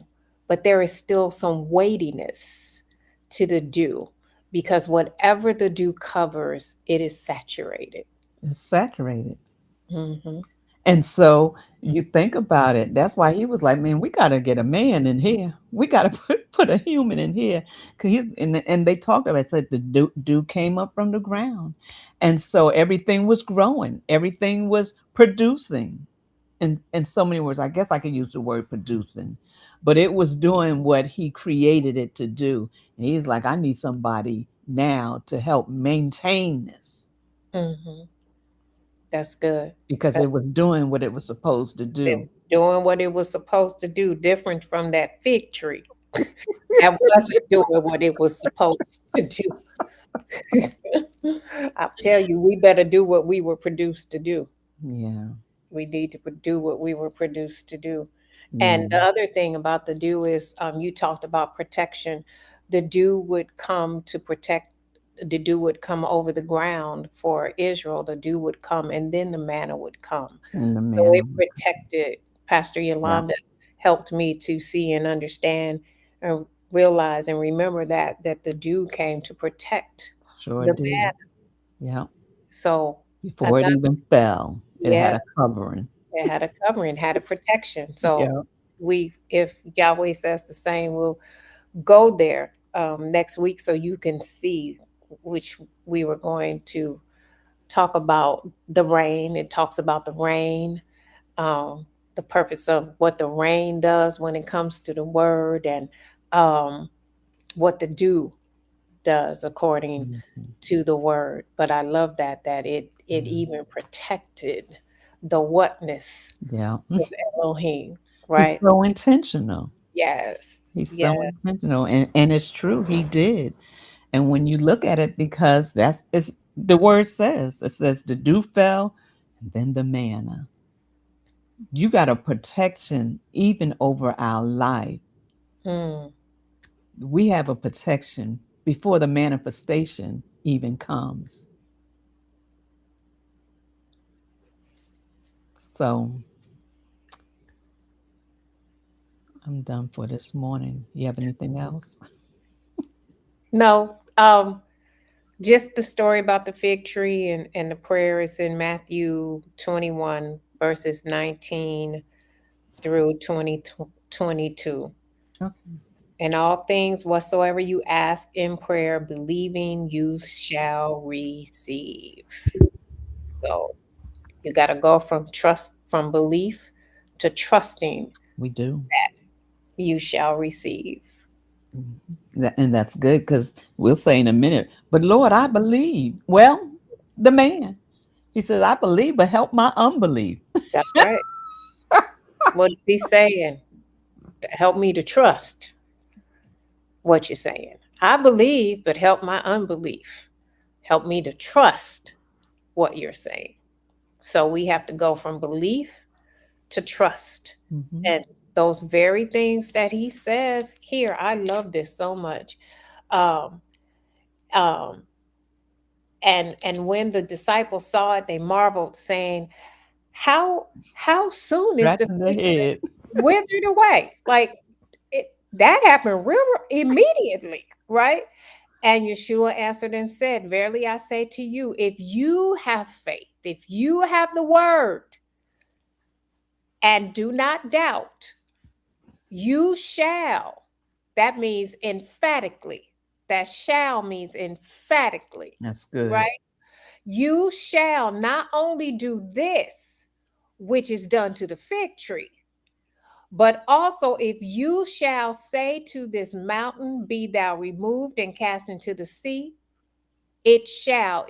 but there is still some weightiness to the dew, because whatever the dew covers, it is saturated. It's saturated. Hmm. And so you think about it. That's why he was like, "Man, we got to get a man in here. We got to put a human in here." Cause he's and they talked about it, said the dew came up from the ground, and so everything was growing, everything was producing. In so many words, I guess I could use the word producing, but it was doing what he created it to do. And he's like, I need somebody now to help maintain this Hmm. That's good. because That's it was doing what it was supposed to it do. was doing what it was supposed to do, different from that fig tree that wasn't doing what it was supposed to do. I'll tell you, we better do what we were produced to do. Yeah. We need to do what we were produced to do. Yeah. And the other thing about the dew is, you talked about protection. The dew would come to protect. The dew would come over the ground for Israel. The dew would come, and then the manna would come. And the So man. it protected. Pastor Yeah. Yolanda helped me to see and understand and realize and remember that the dew came to protect Sure the did. manna. Yeah. So Before it another, even fell, it had yeah, a covering. it had a covering, had a protection. So Yeah. if Yahweh says the same, we'll go there next week so you can see, which we were going to talk about the rain. It talks about the rain, um, the purpose of what the rain does when it comes to the word, and um, what the dew does according Mhm. to the word. But I love that it Yeah. even protected the whatness Yeah. of Elohim, He's right? so intentional. Yes, He's yeah. so intentional. And it's true, he did. And when you look at it, because that's it's the word says, it says the dew fell and then the manna. You got a protection even over our life. Mm. We have a protection before the manifestation even comes. So I'm done for this morning. You have anything else? No, just the story about the fig tree and the prayer is in Matthew 21, verses 19 through 22. Okay. And all things whatsoever you ask in prayer, believing you shall receive. So you got to go from belief to trusting We do. you shall receive. Mhm. And that's good because we'll say in a minute, but Lord, I believe. Well, the man, he says, I believe, but help my unbelief. That's right. What is he saying? Help me to trust what you're saying. I believe, but help my unbelief. Help me to trust what you're saying. So we have to go from belief to trust. Mhm. And those very things that he says here, I love this so much. Um, um, and when the disciples saw it, they marveled, saying, how soon is the Scratching the fig tree head. withered away? Like that happened real immediately, right? And Yeshua answered and said, verily I say to you, if you have faith, if you have the word and do not doubt, you shall. That means emphatically. That shall means emphatically, That's good. right? You shall not only do this, which is done to the fig tree, but also if you shall say to this mountain, be thou removed and cast into the sea, it shall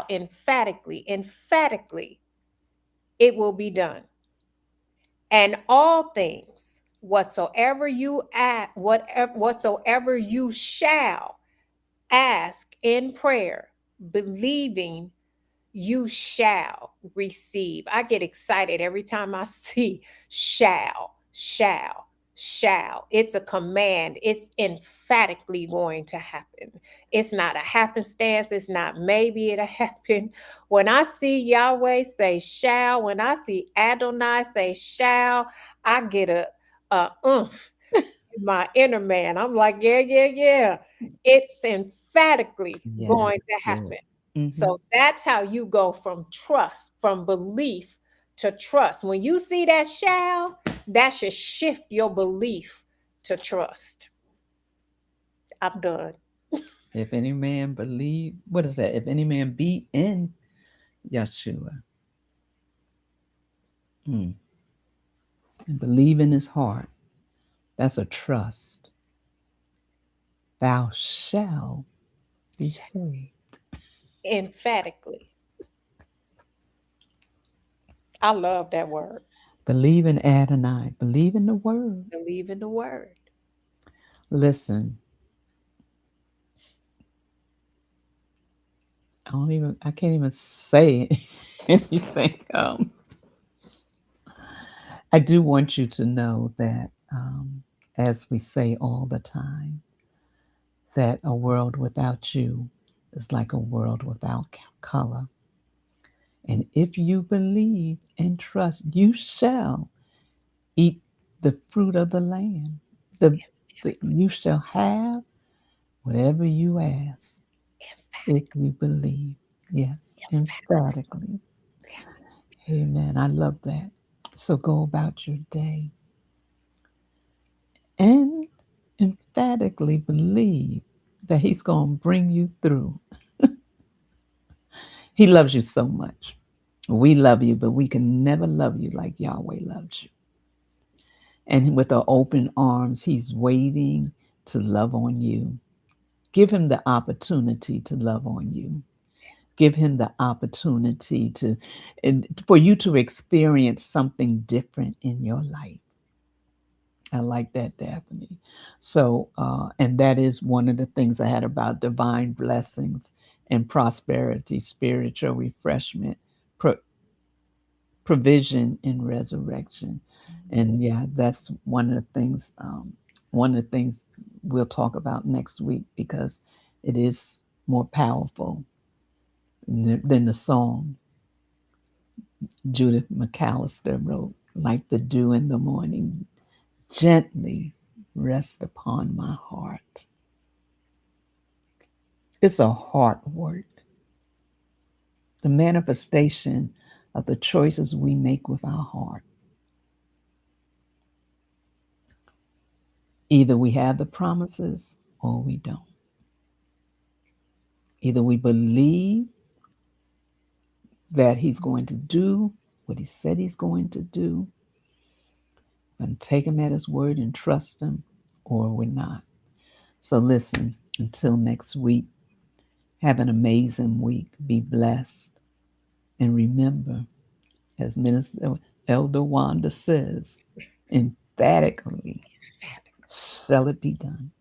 emphatically, it will be done. And all things whatsoever you shall ask in prayer, believing, you shall receive. I get excited every time I see shall. It's a command. It's emphatically going to happen. It's not a happenstance. It's not maybe it'll happen. When I see Yahweh say shall, when I see Adonai say shall, I get a oomph in my inner man. I'm like, yeah, yeah, yeah. It's emphatically Yeah. going to Good. happen. Mhm. So that's how you go from trust, from belief to trust. When you see that shall, that should shift your belief to trust. I'm done. If any man believe, what is that? If any man be in Yeshua, and believe in his heart, that's a trust. Thou shalt be saved. Emphatically. I love that word. Believe in Adonai. Believe in the word. Believe in the word. Listen, I can't even say anything. I do want you to know that, as we say all the time, that a world without you is like a world without color. And if you believe and trust, you shall eat the fruit of the land. You shall have whatever you ask if you believe. Yes, emphatically. Amen. I love that. So go about your day and emphatically believe that He's going to bring you through. He loves you so much. We love you, but we can never love you like Yahweh loves you. And with the open arms, He's waiting to love on you. Give Him the opportunity to love on you. Give Him the opportunity for you to experience something different in your life. I like that, Daphne. So, and that is one of the things I had about divine blessings and prosperity, spiritual refreshment, provision, and resurrection. And yeah, that's one of the things. One of the things we'll talk about next week because it is more powerful than the song Judith McAllister wrote, like the dew in the morning, gently rest upon my heart. It's a heart work, the manifestation of the choices we make with our heart. Either we have the promises or we don't. Either we believe that He's going to do what He said He's going to do, and take Him at His word and trust Him, or we're not. So listen, until next week, have an amazing week. Be blessed. And remember, as Minister Elder Wanda says, emphatically, shall it be done.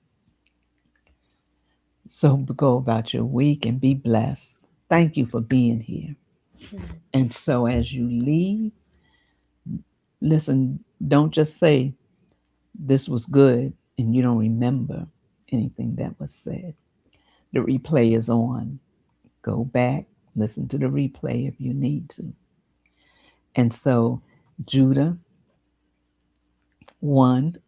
So go about your week and be blessed. Thank you for being here. And so as you leave, listen, don't just say, this was good, and you don't remember anything that was said. The replay is on. Go back, listen to the replay if you need to. And so, Jude 1,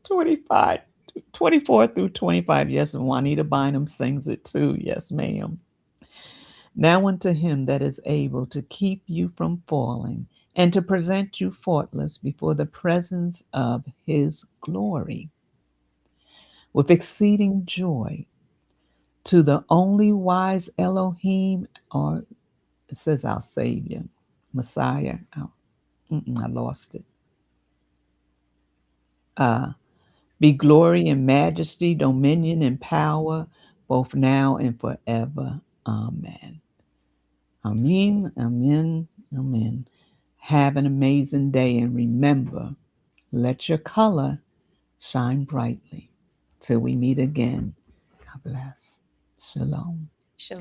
25, 24 through 25. Yes, and Juanita Bynum sings it too. Yes, ma'am. Now unto Him that is able to keep you from falling and to present you faultless before the presence of His glory with exceeding joy, to the only wise Elohim, or it says our Savior, Messiah. I lost it. Be glory and majesty, dominion and power, both now and forever. Amen. Amen, amen, amen. Have an amazing day, and remember, let your color shine brightly. Till we meet again. God bless. Shalom.